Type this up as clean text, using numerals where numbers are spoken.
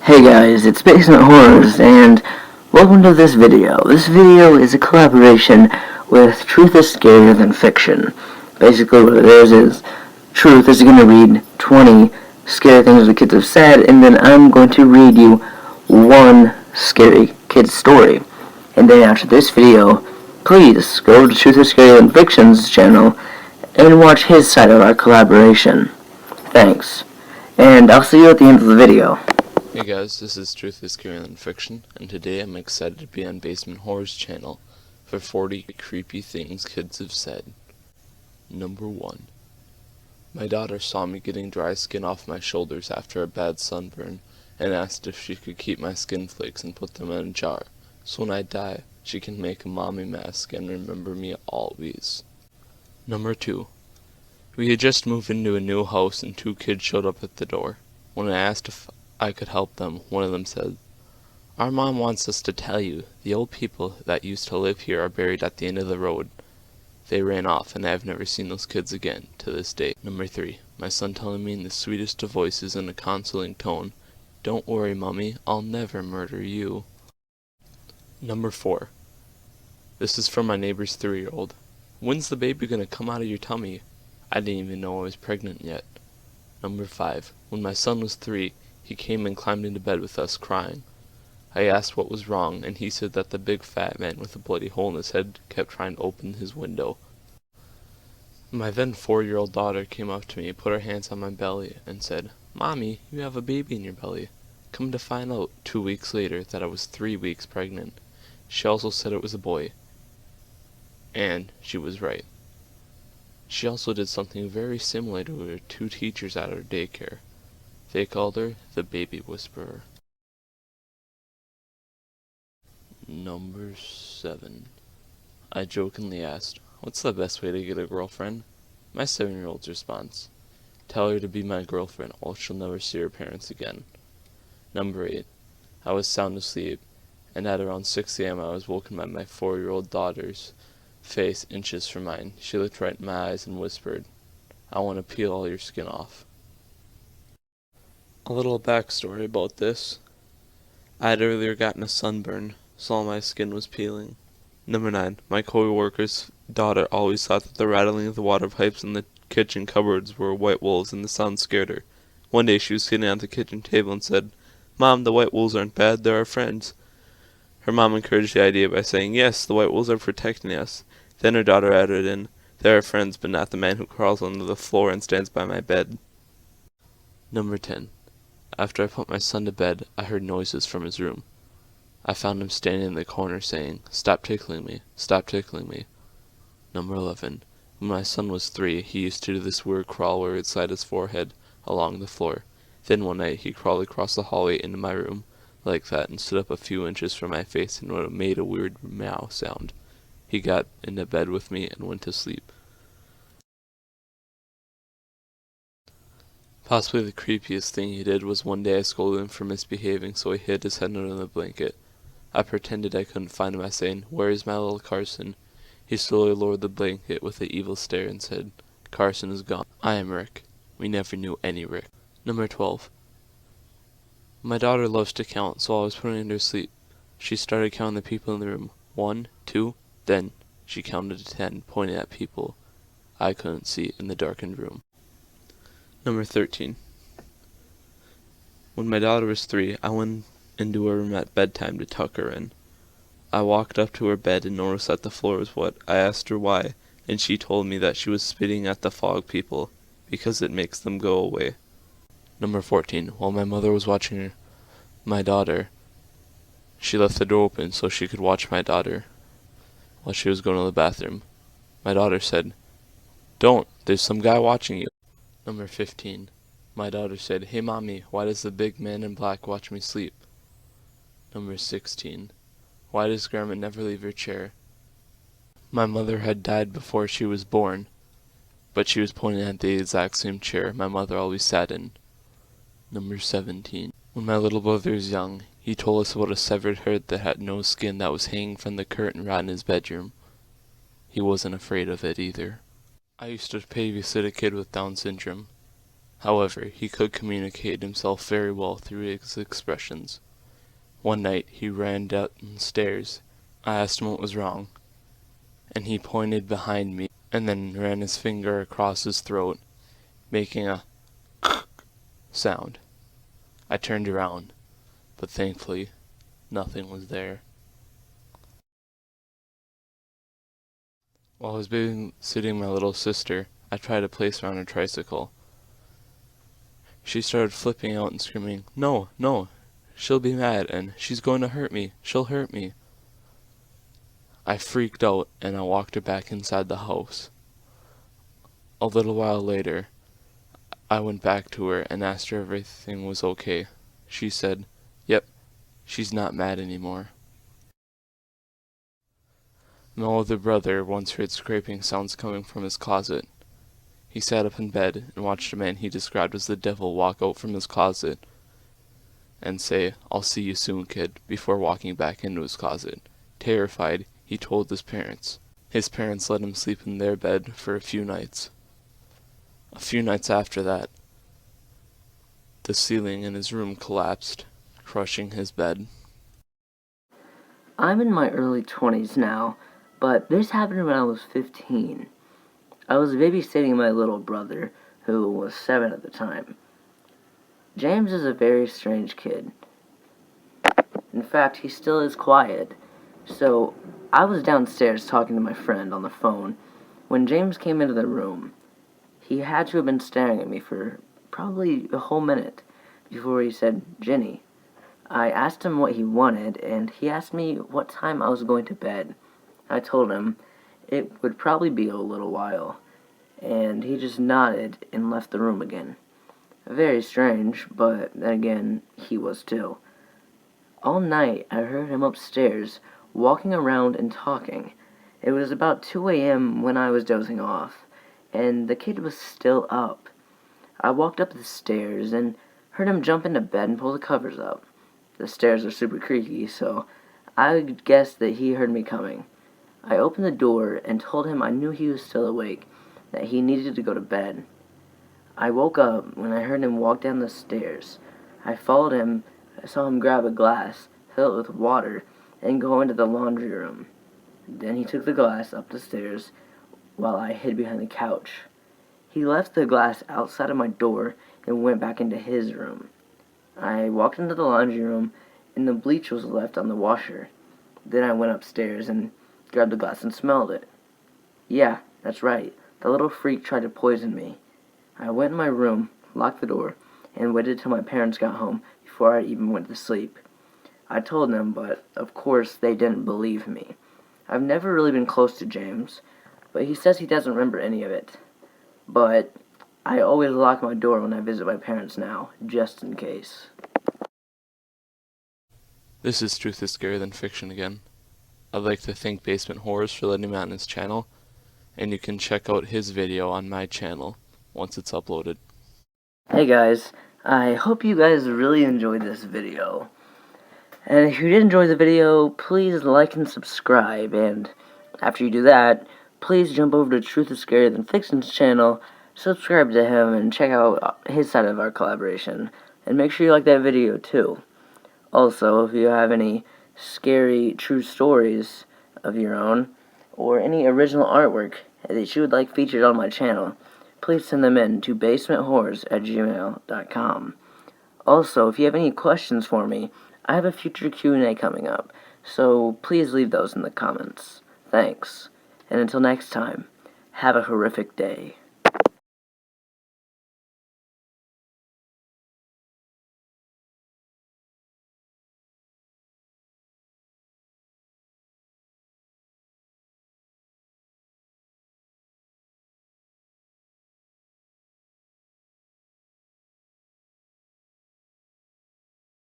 Hey guys, it's Basement Horrors, and welcome to this video. This video is a collaboration with Truth is Scarier Than Fiction. Basically what it is Truth is going to read 20 scary things the kids have said, and then I'm going to read you one scary kid's story. And then after this video, please go to Truth is Scarier Than Fiction's channel and watch his side of our collaboration. Thanks. And I'll see you at the end of the video. Hey guys, this is Truth is Scarier Than Fiction, and today I'm excited to be on Basement Horrors channel for 40 creepy things kids have said. Number 1. My daughter saw me getting dry skin off my shoulders after a bad sunburn and asked if she could keep my skin flakes and put them in a jar, so when I die, she can make a mommy mask and remember me always. Number 2. We had just moved into a new house and 2 kids showed up at the door. When I asked if I could help them, one of them said, "Our mom wants us to tell you, the old people that used to live here are buried at the end of the road." They ran off, and I have never seen those kids again, to this day. Number 3. My son telling me in the sweetest of voices in a consoling tone, "Don't worry, Mummy, I'll never murder you." Number 4. This is from my neighbor's 3-year-old. "When's the baby gonna come out of your tummy?" I didn't even know I was pregnant yet. Number 5. When my son was 3, he came and climbed into bed with us, crying. I asked what was wrong, and he said that the big fat man with a bloody hole in his head kept trying to open his window. My then 4-year-old daughter came up to me, put her hands on my belly, and said, "Mommy, you have a baby in your belly." Come to find out 2 weeks later that I was 3 weeks pregnant. She also said it was a boy. And she was right. She also did something very similar to her 2 teachers at her daycare. They called her the Baby Whisperer. Number 7. I jokingly asked, "What's the best way to get a girlfriend?" My 7-year-old's response, "Tell her to be my girlfriend, or she'll never see her parents again." Number 8. I was sound asleep, and at around 6 a.m. I was woken by my 4-year-old daughter's face inches from mine. She looked right in my eyes and whispered, "I want to peel all your skin off." A little backstory about this. I had earlier gotten a sunburn, so all my skin was peeling. Number 9. My co-worker's daughter always thought that the rattling of the water pipes in the kitchen cupboards were white wolves, and the sound scared her. One day she was sitting at the kitchen table and said, "Mom, the white wolves aren't bad, they're our friends." Her mom encouraged the idea by saying, "Yes, the white wolves are protecting us." Then her daughter added in, "They're our friends, but not the man who crawls under the floor and stands by my bed." Number 10. After I put my son to bed, I heard noises from his room. I found him standing in the corner saying, "Stop tickling me, stop tickling me." Number 11. When my son was 3, he used to do this weird crawl where he'd slide his forehead along the floor. Then one night he crawled across the hallway into my room like that and stood up a few inches from my face and made a weird meow sound. He got into bed with me and went to sleep. Possibly the creepiest thing he did was one day I scolded him for misbehaving, so he hid his head under the blanket. I pretended I couldn't find him by saying, "Where is my little Carson?" He slowly lowered the blanket with an evil stare and said, "Carson is gone. I am Rick. We never knew any Rick." Number 12. My daughter loves to count, so I was putting her to sleep. She started counting the people in the room. 1, 2, then she counted to 10, pointing at people I couldn't see in the darkened room. Number 13. When my daughter was 3, I went into her room at bedtime to tuck her in. I walked up to her bed and noticed that the floor was wet. I asked her why, and she told me that she was spitting at the fog people, because it makes them go away. Number 14. While my mother was watching my daughter, she left the door open so she could watch my daughter while she was going to the bathroom. My daughter said, "Don't, there's some guy watching you." Number 15. My daughter said, "Hey Mommy, why does the big man in black watch me sleep?" Number 16. Why does Grandma never leave her chair? My mother had died before she was born, but she was pointing at the exact same chair my mother always sat in. Number 17. When my little brother was young, he told us about a severed head that had no skin that was hanging from the curtain rod in his bedroom. He wasn't afraid of it either. I used to babysit a kid with Down syndrome. However, he could communicate himself very well through his expressions. One night he ran downstairs. I asked him what was wrong, and he pointed behind me and then ran his finger across his throat, making a sound. I turned around, but thankfully nothing was there. While I was babysitting my little sister, I tried to place her on her tricycle. She started flipping out and screaming, "No, no, she'll be mad, and she's going to hurt me, she'll hurt me." I freaked out, and I walked her back inside the house. A little while later, I went back to her and asked her if everything was okay. She said, "Yep, she's not mad anymore." My older brother once heard scraping sounds coming from his closet. He sat up in bed and watched a man he described as the devil walk out from his closet and say, "I'll see you soon, kid," before walking back into his closet. Terrified, he told his parents. His parents let him sleep in their bed for a few nights. A few nights after that, the ceiling in his room collapsed, crushing his bed. I'm in my early 20s now, but this happened when I was 15. I was babysitting my little brother, who was 7 at the time. James is a very strange kid. In fact, he still is quiet. So, I was downstairs talking to my friend on the phone when James came into the room. He had to have been staring at me for probably a whole minute before he said, "Jenny." I asked him what he wanted, and he asked me what time I was going to bed. I told him it would probably be a little while, and he just nodded and left the room again. Very strange, but then again, he was too. All night, I heard him upstairs, walking around and talking. It was about 2 a.m. when I was dozing off, and the kid was still up. I walked up the stairs and heard him jump into bed and pull the covers up. The stairs are super creaky, so I guessed that he heard me coming. I opened the door and told him I knew he was still awake, that he needed to go to bed. I woke up when I heard him walk down the stairs. I followed him. I saw him grab a glass, fill it with water, and go into the laundry room. Then he took the glass up the stairs while I hid behind the couch. He left the glass outside of my door and went back into his room. I walked into the laundry room, and the bleach was left on the washer. Then I went upstairs and grabbed the glass and smelled it. Yeah, that's right. The little freak tried to poison me. I went in my room, locked the door, and waited till my parents got home before I even went to sleep. I told them, but of course they didn't believe me. I've never really been close to James, but he says he doesn't remember any of it. But I always lock my door when I visit my parents now, just in case. This is Truth is Scarier Than Fiction again. I'd like to thank Basement Horrors for letting me on his channel, and you can check out his video on my channel once it's uploaded. Hey guys, I hope you guys really enjoyed this video. And if you did enjoy the video, please like and subscribe, and after you do that, please jump over to Truth is Scarier Than Fiction's channel, subscribe to him, and check out his side of our collaboration. And make sure you like that video too. Also, if you have any scary true stories of your own, or any original artwork that you would like featured on my channel, please send them in to basementhorrors@gmail.com. Also, if you have any questions for me, I have a future Q&A coming up, so please leave those in the comments. Thanks, and until next time, have a horrific day.